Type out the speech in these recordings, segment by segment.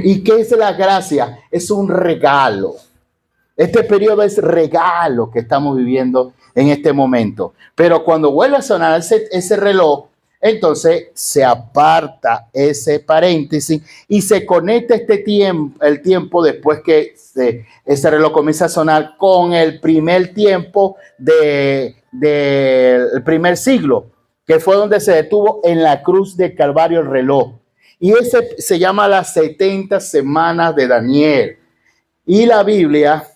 ¿Y qué es la gracia? Es un regalo. Este periodo es regalo que estamos viviendo en este momento. Pero cuando vuelve a sonar ese reloj, entonces se aparta ese paréntesis y se conecta el tiempo después que ese reloj comienza a sonar con el primer tiempo del primer siglo, que fue donde se detuvo en la cruz de Calvario el reloj. Y ese se llama las 70 semanas de Daniel. Y la Biblia,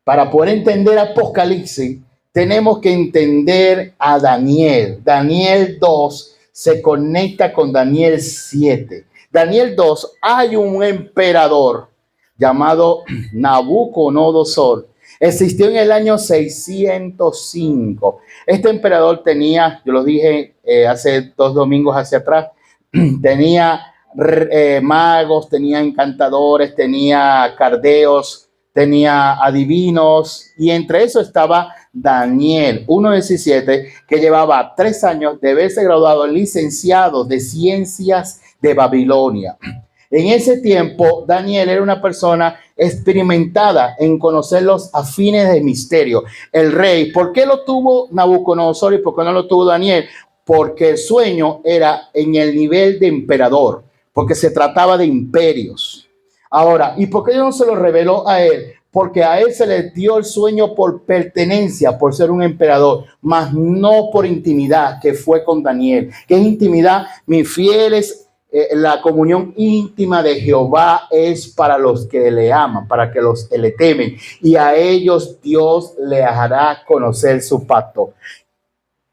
para poder entender Apocalipsis, tenemos que entender a Daniel. Daniel 2 se conecta con Daniel 7. Daniel 2, hay un emperador llamado Nabucodonosor. Existió en el año 605. Este emperador tenía, yo lo dije hace 2 domingos hacia atrás, tenía magos, tenía encantadores, tenía cardeos, tenía adivinos, y entre eso estaba Daniel 1:17, que llevaba 3 años de haberse graduado licenciado de ciencias de Babilonia. En ese tiempo, Daniel era una persona experimentada en conocer los afines del misterio. El rey, ¿por qué lo tuvo Nabucodonosor y por qué no lo tuvo Daniel? Porque el sueño era en el nivel de emperador, porque se trataba de imperios. Ahora, ¿y por qué no se lo reveló a él? Porque a él se le dio el sueño por pertenencia, por ser un emperador, mas no por intimidad, que fue con Daniel. ¿Qué es intimidad? Mis fieles, la comunión íntima de Jehová es para los que le aman, para que los que le temen, y a ellos Dios le hará conocer su pacto.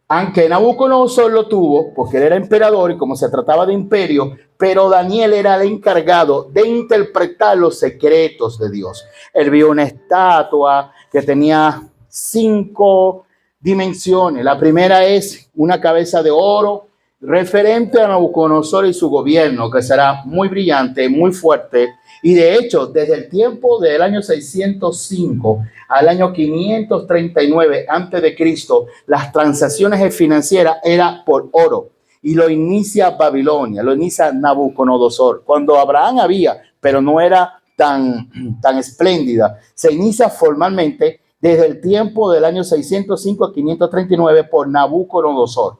Aunque Nabucodonosor lo tuvo, porque él era emperador y como se trataba de imperio, pero Daniel era el encargado de interpretar los secretos de Dios. Él vio una estatua que tenía 5 dimensiones. La primera es una cabeza de oro, referente a Nabucodonosor y su gobierno, que será muy brillante, muy fuerte. Y de hecho, desde el tiempo del año 605 al año 539 antes de Cristo, las transacciones financieras eran por oro. Y lo inicia Babilonia, lo inicia Nabucodonosor. Cuando Abraham había, pero no era tan espléndida, se inicia formalmente desde el tiempo del año 605 a 539 por Nabucodonosor.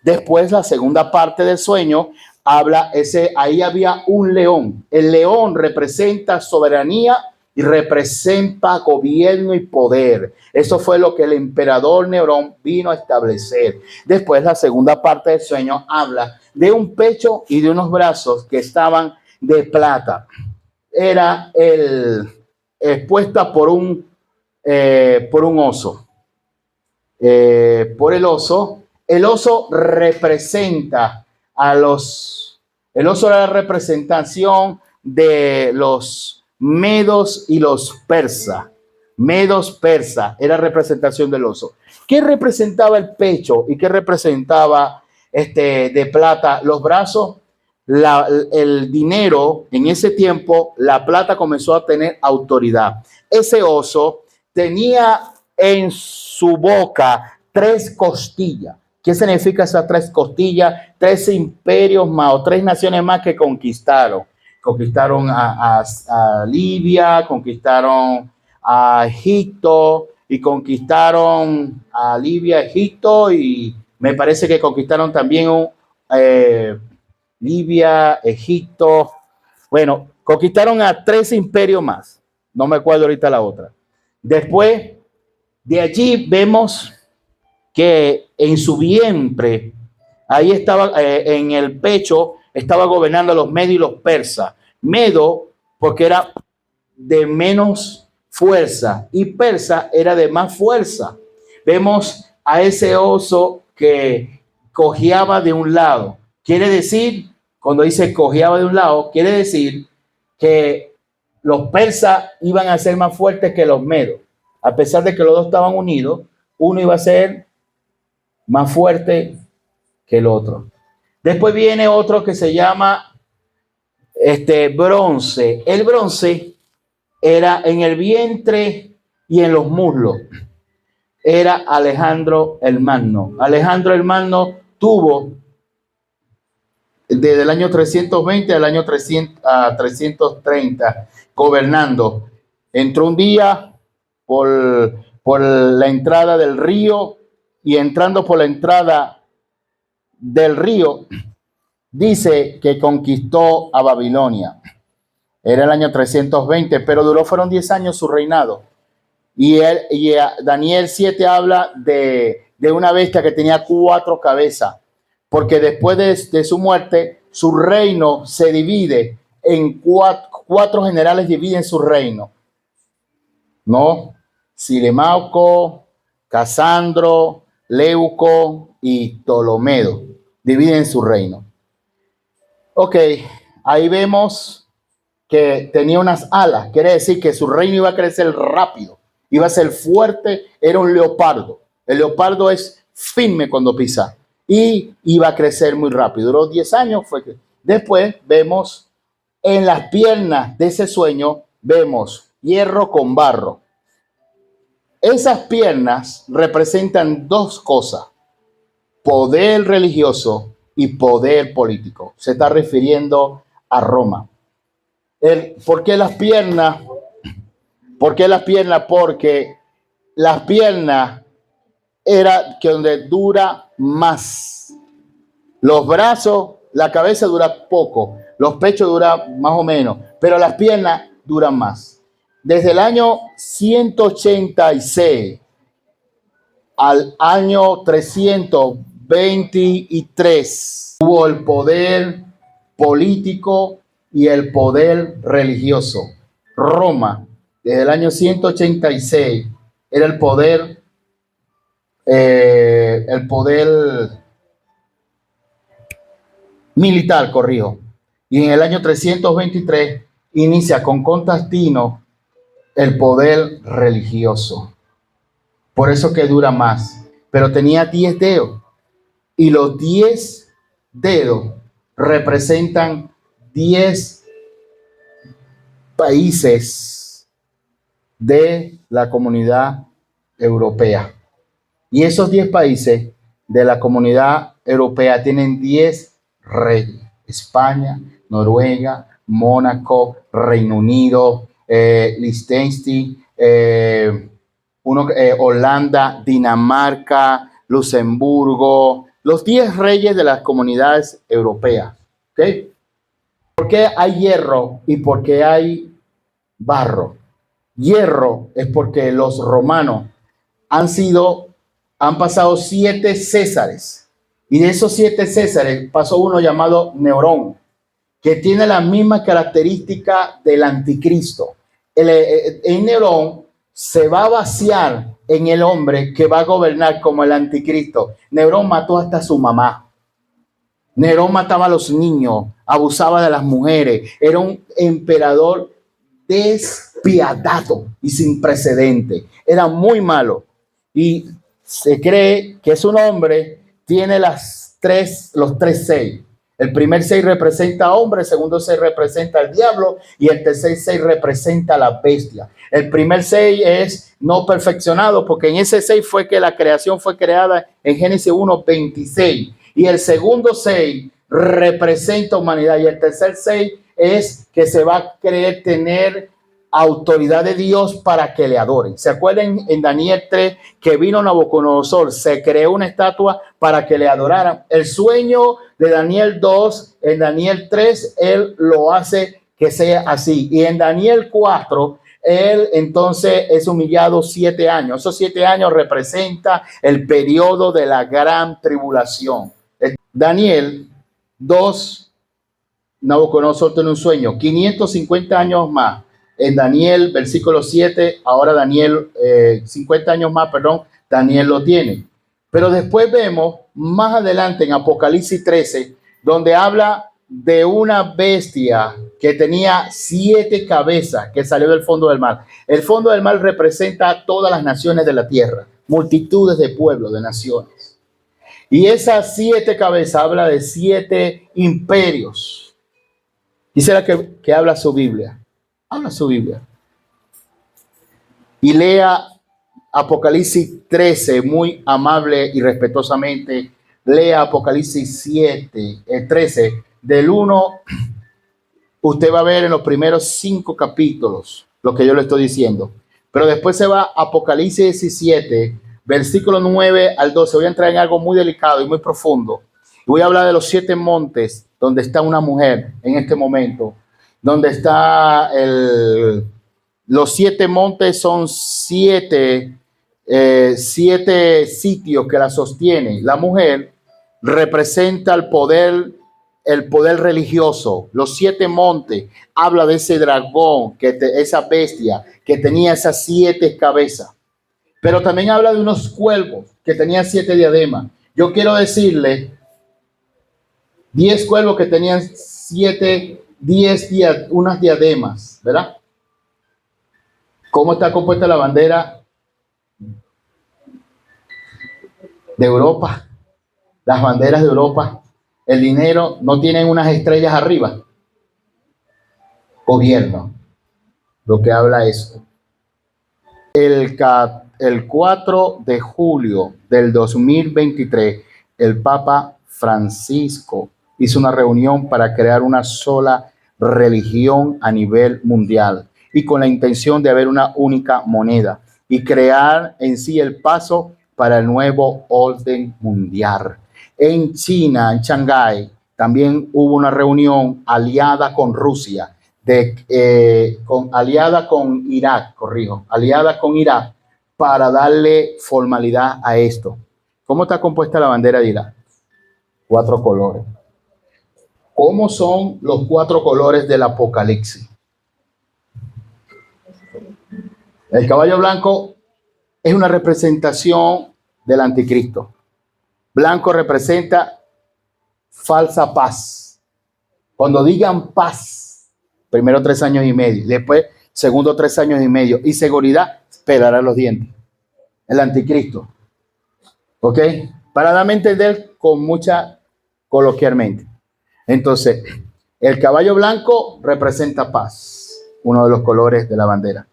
Después, la segunda parte del sueño habla, ahí había un león. El león representa soberanía y representa gobierno y poder. Eso fue lo que el emperador Nerón vino a establecer. Después, la segunda parte del sueño habla de un pecho y de unos brazos que estaban de plata. Era expuesta por un oso. Por el oso. El oso representa el oso era la representación de los medos y los persas. Medos persa era representación del oso. ¿Qué representaba el pecho y qué representaba de plata los brazos? El dinero. En ese tiempo la plata comenzó a tener autoridad. Ese oso tenía en su boca 3 costillas. ¿Qué significa esas 3 costillas? 3 imperios más o 3 naciones más que conquistaron. Conquistaron a Libia, conquistaron a Egipto y conquistaron a Libia, Egipto, y me parece que conquistaron también Libia, Egipto. Bueno, conquistaron a 3 imperios más. No me acuerdo ahorita la otra. Después de allí vemos que en su vientre, ahí estaba, en el pecho, estaba gobernando los medios y los persas. Medo, porque era de menos fuerza, y persa era de más fuerza. Vemos a ese oso que cojeaba de un lado. Quiere decir, cuando dice cojeaba de un lado, quiere decir que los persas iban a ser más fuertes que los medos. A pesar de que los dos estaban unidos, uno iba a ser más fuerte que el otro. Después viene otro que se llama bronce. El bronce era en el vientre y en los muslos. Era Alejandro el Magno. Alejandro el Magno tuvo desde el año 320 al año 300, a 330, gobernando. Entró un día por la entrada del río y entrando por la entrada del río, dice que conquistó a Babilonia. Era el año 320, pero fueron 10 años su reinado. Y Daniel 7 habla de una bestia que tenía 4 cabezas, porque después de su muerte, su reino se divide en cuatro generales dividen su reino, ¿no? Silemauco, Casandro, Leuco y Ptolomeo dividen su reino. Ok, ahí vemos que tenía unas alas, quiere decir que su reino iba a crecer rápido, iba a ser fuerte, era un leopardo. El leopardo es firme cuando pisa y iba a crecer muy rápido. Duró 10 años. Después vemos en las piernas de ese sueño, vemos hierro con barro. Esas piernas representan dos cosas: poder religioso y poder político. Se está refiriendo a Roma. ¿Por qué las piernas? ¿Por qué las piernas? Porque las piernas era que donde dura más. Los brazos, la cabeza dura poco, los pechos duran más o menos, pero las piernas duran más. Desde el año 186 al año 323 hubo el poder político y el poder religioso. Roma, desde el año 186, era el poder militar, corrijo. Y en el año 323 inicia con Constantino el poder religioso. Por eso que dura más. Pero tenía 10 dedos. Y los 10 dedos representan 10 países de la comunidad europea. Y esos 10 países de la comunidad europea tienen 10 reyes: España, Noruega, Mónaco, Reino Unido, Liechtenstein, Holanda, Dinamarca, Luxemburgo, los 10 reyes de las comunidades europeas. ¿Okay? ¿Por qué hay hierro y por qué hay barro? Hierro es porque los romanos han pasado 7 Césares, y de esos 7 Césares pasó uno llamado Nerón, que tiene la misma característica del anticristo. En Nerón se va a vaciar en el hombre que va a gobernar como el anticristo. Nerón mató hasta a su mamá. Nerón mataba a los niños, abusaba de las mujeres, era un emperador despiadado y sin precedente. Era muy malo. Y se cree que es un hombre, tiene los tres 6. El primer 6 representa a hombre, el segundo 6 representa al diablo y el tercer 6 representa a la bestia. El primer 6 es no perfeccionado, porque en ese 6 fue que la creación fue creada en Génesis 1:26. Y el segundo 6 representa humanidad y el tercer 6 es que se va a creer tener autoridad de Dios para que le adoren. ¿Se acuerdan en Daniel 3 que vino Nabucodonosor? Se creó una estatua para que le adoraran. El sueño de Daniel 2, en Daniel 3, él lo hace que sea así. Y en Daniel 4, él entonces es humillado 7 años. Esos 7 años representa el periodo de la gran tribulación. Daniel 2, Nabucodonosor tiene un sueño, 550 años más. En Daniel, versículo 7, ahora Daniel, 50 años más, perdón, Daniel lo tiene. Pero después vemos más adelante en Apocalipsis 13, donde habla de una bestia que tenía 7 cabezas que salió del fondo del mar. El fondo del mar representa a todas las naciones de la tierra, multitudes de pueblos, de naciones. Y esas 7 cabezas habla de 7 imperios. Quisiera que habla su Biblia. Habla su Biblia. Y lea Apocalipsis 13 muy amable y respetuosamente. Lea Apocalipsis 13, del 1, usted va a ver en los primeros 5 capítulos lo que yo le estoy diciendo. Pero después se va a Apocalipsis 17, versículo 9 al 12. Voy a entrar en algo muy delicado y muy profundo. Voy a hablar de los 7 montes donde está una mujer en este momento. Donde está los 7 montes son 7 sitios que la sostienen. La mujer representa el poder religioso. Los 7 montes habla de ese dragón, esa bestia que tenía esas 7 cabezas. Pero también habla de unos cuervos que tenían 7 diademas. Yo quiero decirle 10 cuervos que tenían 10 unas diademas, ¿verdad? ¿Cómo está compuesta la bandera de Europa? Las banderas de Europa, el dinero, no tienen unas estrellas arriba. Gobierno, lo que habla eso. El 4 de julio del 2023, el Papa Francisco hizo una reunión para crear una sola religión a nivel mundial y con la intención de haber una única moneda y crear en sí el paso para el nuevo orden mundial. En China, en Shanghái, también hubo una reunión aliada con Rusia, aliada con Irak, aliada con Irak para darle formalidad a esto. ¿Cómo está compuesta la bandera de Irak? 4 colores. ¿Cómo son los 4 colores del Apocalipsis? El caballo blanco es una representación del anticristo. Blanco representa falsa paz. Cuando digan paz, primero 3 años y medio, después segundo 3 años y medio, y seguridad, pelará los dientes. El anticristo. ¿Ok? Para darme a entender con mucha coloquialmente. Entonces, el caballo blanco representa paz, uno de los colores de la bandera.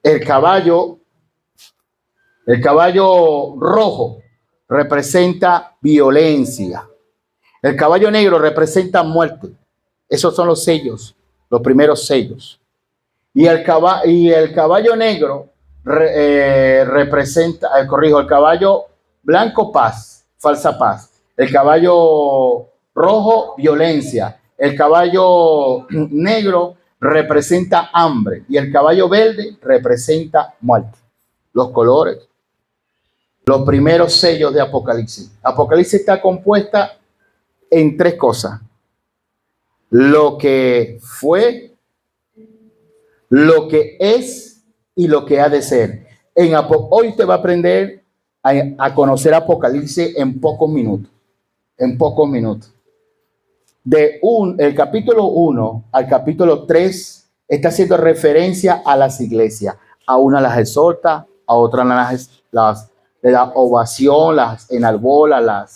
El caballo rojo representa violencia. El caballo negro representa muerte. Esos son los sellos, los primeros sellos. Y el caballo negro representa, el caballo blanco paz, falsa paz. El caballo rojo violencia. El caballo negro representa hambre y el caballo verde representa muerte. Los colores. Los primeros sellos de Apocalipsis. Apocalipsis está compuesta en 3 cosas. Lo que fue, lo que es y lo que ha de ser. Hoy te va a aprender a conocer Apocalipsis en pocos minutos. En pocos minutos. El capítulo 1 al capítulo 3 está haciendo referencia a las iglesias. A una las exhorta, a otra le da ovación, las enarbola,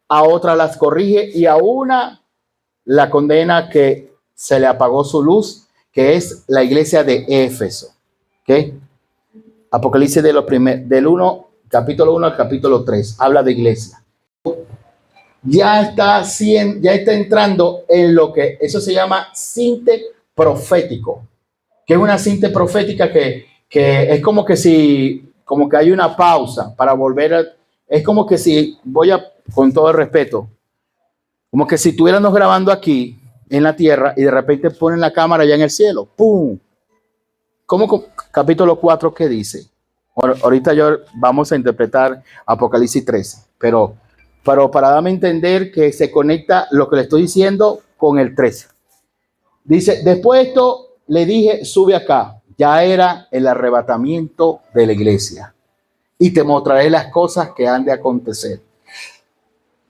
a otra las corrige y a una la condena que se le apagó su luz, que es la iglesia de Éfeso. ¿Okay? Apocalipsis capítulo 1 al capítulo 3 habla de iglesia. Ya está entrando en lo que eso se llama cinte profético, que es una cinte profética que es como que hay una pausa para volver es como que si, con todo el respeto, como que si estuviéramos grabando aquí en la tierra y de repente ponen la cámara allá en el cielo, ¡pum! ¿Cómo capítulo 4 qué dice? Ahorita vamos a interpretar Apocalipsis 13, pero para darme a entender que se conecta lo que le estoy diciendo con el 13. Dice, después de esto le dije, sube acá. Ya era el arrebatamiento de la iglesia. Y te mostraré las cosas que han de acontecer.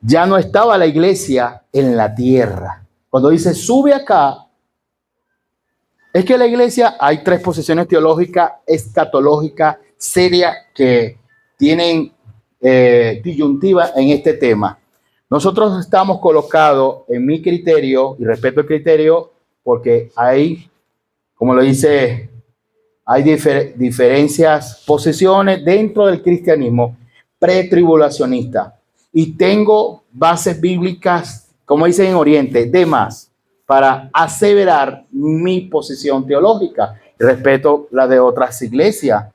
Ya no estaba la iglesia en la tierra. Cuando dice, sube acá, es que la iglesia, hay 3 posiciones teológicas, escatológicas, serias, que tienen disyuntiva en este tema. Nosotros estamos colocados en mi criterio, y respeto el criterio, porque hay, como lo dice, hay diferencias, posiciones dentro del cristianismo pretribulacionista. Y tengo bases bíblicas como dicen en Oriente, de más para aseverar mi posición teológica. Respeto la de otras iglesias,